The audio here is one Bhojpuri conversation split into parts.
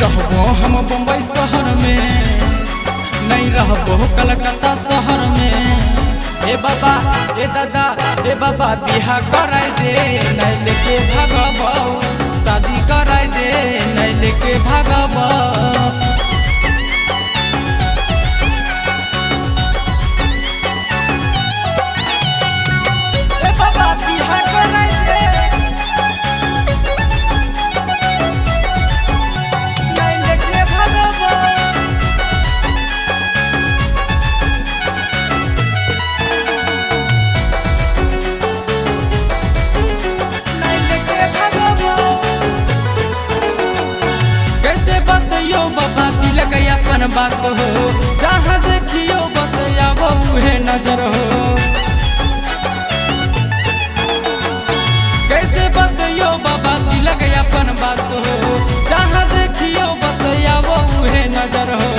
रहबो हम बम्बई शहर में, नहीं रहबो कलकत्ता शहर में। ए बाबा ए दादा ए बाबा बिहा कराई दे, नहीं लेके भागबो शादी कराई दे, नहीं लेके भागबो। ए बाबा बिहा कराई दे, नहीं लेके भागबो। कैसे बतियो बाबा तिलक अपन बात हो, जहाँ देखियो बस आबो उहे नजर हो। कैसे बतियो बाबा तिलक अपन बात हो, जहाँ देखियो बस आबो उहे नजर हो।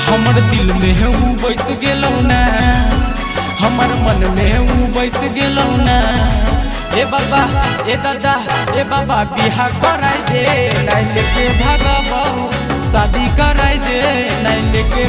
हमर दिल में हूँ बैस गेलौ ना, हमर मन में हूँ बैस गेलौ ना। ए बाबा ए दादा ए बाबा बिहा कराई दे, नहीं लेके भागबो शादी कराई दे, नहीं लेके